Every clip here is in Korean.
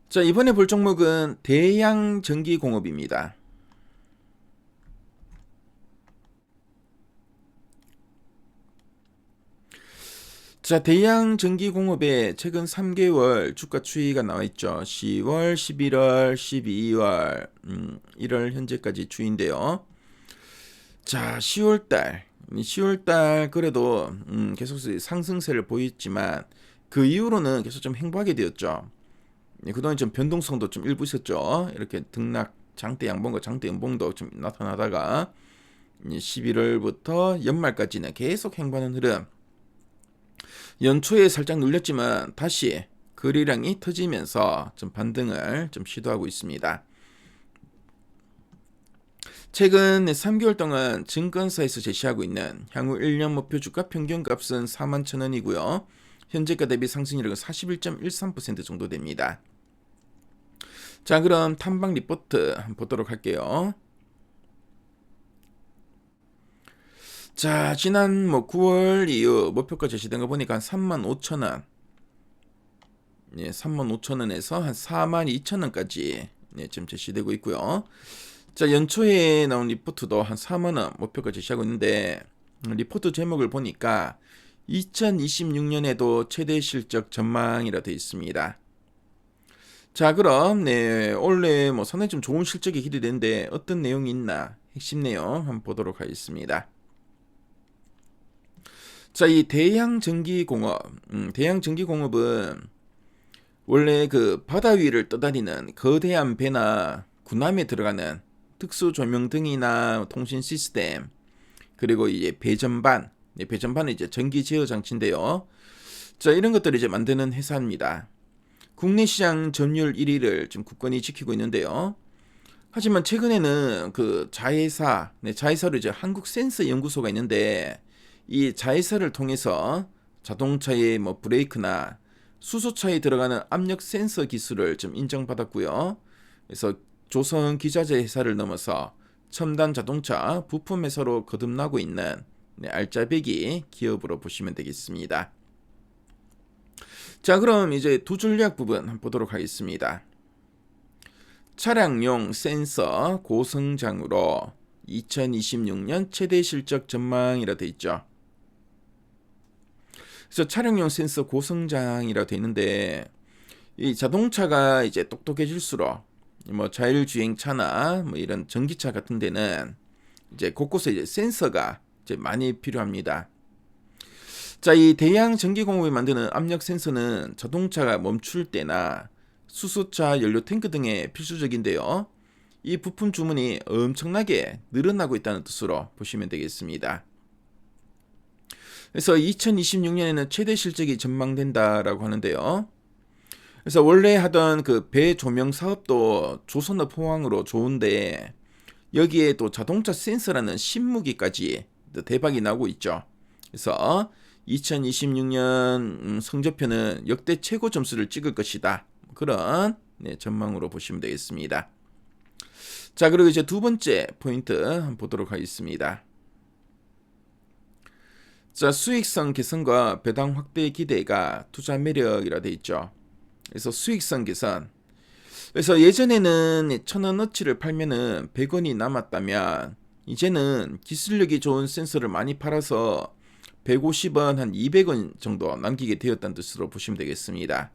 자, 이번에 볼 종목은 대양전기공업입니다. 자, 대양전기공업의 최근 3개월 주가 추이가 나와 있죠. 10월, 11월, 12월, 1월 현재까지 추이인데요. 자, 10월달 그래도 계속 상승세를 보였지만 그 이후로는 계속 좀 행보하게 되었죠. 그동안 좀 변동성도 좀 일부 있었죠. 이렇게 등락 장대 양봉과 장대 연봉도 좀 나타나다가 11월부터 연말까지는 계속 행보하는 흐름. 연초에 살짝 눌렸지만 다시 거래량이 터지면서 좀 반등을 좀 시도하고 있습니다. 최근 3개월 동안 증권사에서 제시하고 있는 향후 1년 목표 주가 평균값은 41,000원이고요. 현재가 대비 상승률은 41.13% 정도 됩니다. 자, 그럼 탐방 리포트 한번 보도록 할게요. 자, 지난 9월 이후 목표가 제시된 거 보니까 한 35,000원, 35,000원에서 한 42,000원까지 지금 제시되고 있고요. 자, 연초에 나온 리포트도 한 4만원 목표가 제시하고 있는데, 리포트 제목을 보니까 2026년에도 최대 실적 전망이라 되어 있습니다. 자, 그럼 올해 상당히 좀 좋은 실적이 기대되는데 어떤 내용이 있나 핵심 내용 한번 보도록 하겠습니다. 자, 이 대양전기공업은 원래 그 바다 위를 떠다니는 거대한 배나 군함에 들어가는 특수 조명등이나 통신 시스템, 그리고 이제 배전반은 이제 전기 제어 장치인데요. 자, 이런 것들을 이제 만드는 회사입니다. 국내 시장 점유율 1위를 지금 굳건히 지키고 있는데요. 하지만 최근에는 그 자회사로 이제 한국센서연구소가 있는데, 이 자회사를 통해서 자동차의 브레이크나 수소차에 들어가는 압력 센서 기술을 좀 인정받았고요. 그래서 조선 기자재 회사를 넘어서 첨단 자동차 부품 회사로 거듭나고 있는 알짜배기 기업으로 보시면 되겠습니다. 자, 그럼 이제 두 전략 부분 한번 보도록 하겠습니다. 차량용 센서 고성장으로 2026년 최대 실적 전망이라 되어 있죠. 그래서 차량용 센서 고성장이라 되어 있는데, 이 자동차가 이제 똑똑해질수록 자율주행차나 이런 전기차 같은 데는 이제 곳곳에 이제 센서가 이제 많이 필요합니다. 자, 이 대양 전기공업이 만드는 압력 센서는 자동차가 멈출 때나 수소차 연료 탱크 등에 필수적인데요. 이 부품 주문이 엄청나게 늘어나고 있다는 뜻으로 보시면 되겠습니다. 그래서 2026년에는 최대 실적이 전망된다라고 하는데요. 그래서 원래 하던 그 배 조명 사업도 조선업 포항으로 좋은데, 여기에 또 자동차 센서라는 신무기까지 대박이 나고 있죠. 그래서 2026년 성적표는 역대 최고 점수를 찍을 것이다. 그런 전망으로 보시면 되겠습니다. 자, 그리고 이제 두 번째 포인트 한번 보도록 하겠습니다. 자, 수익성 개선과 배당 확대 기대가 투자 매력이라 돼 있죠. 그래서 수익성 개선. 그래서 예전에는 1,000원어치를 팔면은 100원이 남았다면, 이제는 기술력이 좋은 센서를 많이 팔아서 150원, 한 200원 정도 남기게 되었다는 뜻으로 보시면 되겠습니다.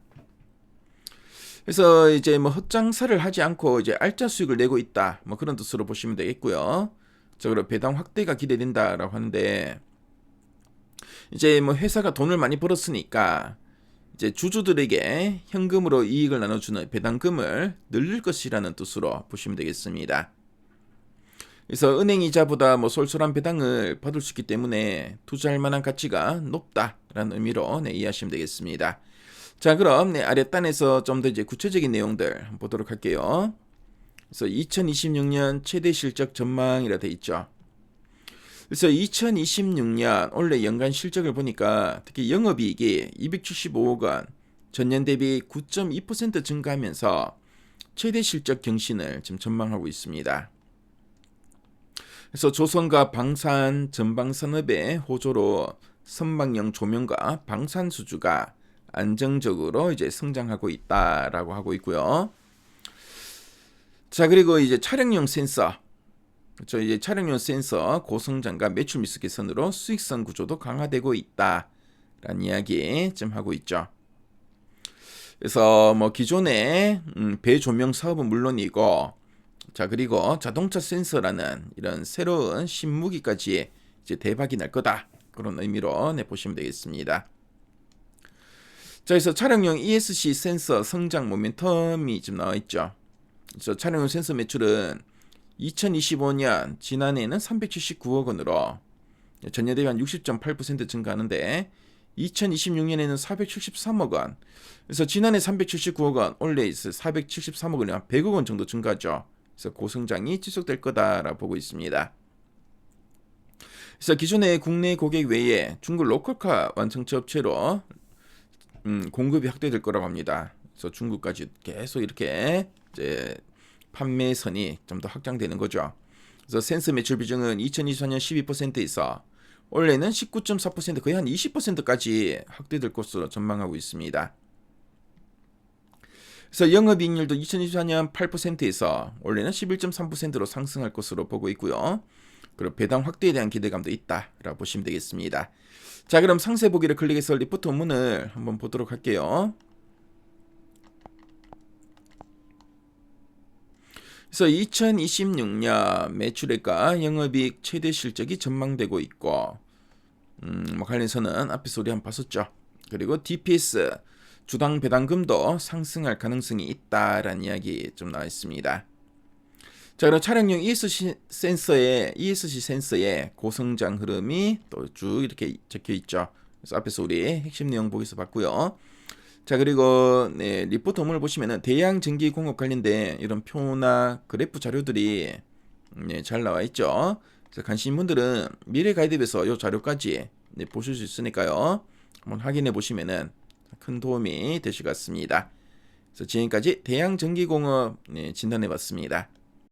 그래서 이제 헛장사를 하지 않고 이제 알짜 수익을 내고 있다, 그런 뜻으로 보시면 되겠고요. 자, 그리고 배당 확대가 기대된다라고 하는데, 이제 회사가 돈을 많이 벌었으니까 이제 주주들에게 현금으로 이익을 나눠주는 배당금을 늘릴 것이라는 뜻으로 보시면 되겠습니다. 그래서 은행 이자보다 쏠쏠한 배당을 받을 수 있기 때문에 투자할 만한 가치가 높다라는 의미로 이해하시면 되겠습니다. 자, 그럼 아랫단에서 좀 더 이제 구체적인 내용들 한번 보도록 할게요. 그래서 2026년 최대 실적 전망이라 돼 있죠. 그래서 2026년 올해 연간 실적을 보니까 특히 영업이익이 275억 원, 전년 대비 9.2% 증가하면서 최대 실적 경신을 지금 전망하고 있습니다. 그래서 조선과 방산, 전방산업의 호조로 선박용 조명과 방산 수주가 안정적으로 이제 성장하고 있다라고 하고 있고요. 자, 그리고 이제 차량용 센서. 그렇죠. 이제 차량용 센서 고성장과 매출 미스 개선으로 수익성 구조도 강화되고 있다라는 이야기 좀 하고 있죠. 그래서 뭐 기존의 배 조명 사업은 물론이고, 자, 그리고 자동차 센서라는 이런 새로운 신무기까지 이제 대박이 날 거다. 그런 의미로 보시면 되겠습니다. 자, 그래서 차량용 ESC 센서 성장 모멘텀이 지금 나와 있죠. 그래서 차량용 센서 매출은 2025년 지난해에는 379억 원으로 전년 대비 한 60.8% 증가하는데 2026년에는 473억 원. 그래서 지난해 379억 원, 올해 473억 원이 한 100억 원 정도 증가하죠. 그래서 고성장이 지속될 거다라고 보고 있습니다. 그래서 기존의 국내 고객 외에 중국 로컬카 완성차 업체로 공급이 확대될 거라고 합니다. 그래서 중국까지 계속 이렇게 이제 판매선이 좀 더 확장되는 거죠. 그래서 센서 매출 비중은 2024년 12%에서 올해는 19.4% 거의 한 20%까지 확대될 것으로 전망하고 있습니다. 그래서 영업이익률도 2024년 8%에서 올해는 11.3%로 상승할 것으로 보고 있고요. 그리고 배당 확대에 대한 기대감도 있다라고 보시면 되겠습니다. 자, 그럼 상세 보기를 클릭해서 리포트 원문을 한번 보도록 할게요. 그래서 2026년 매출액과 영업이익 최대 실적이 전망되고 있고, 뭐 관련해서는 앞에서 우리 한번 봤었죠. 그리고 DPS 주당 배당금도 상승할 가능성이 있다라는 이야기 좀 나와 있습니다. 자, 그럼 차량용 ESC 센서의 고성장 흐름이 또 쭉 이렇게 적혀 있죠. 그래서 앞에서 우리 핵심 내용 보기서 봤고요. 자, 그리고 리포트 원문을 보시면은 대양 전기 공업 관련된 이런 표나 그래프 자료들이 잘 나와 있죠. 그래서 관심 있는 분들은 미래 가이드에서 이 자료까지 보실 수 있으니까요. 한번 확인해 보시면은 큰 도움이 되실 것 같습니다. 그래서 지금까지 대양 전기 공업 진단해 봤습니다.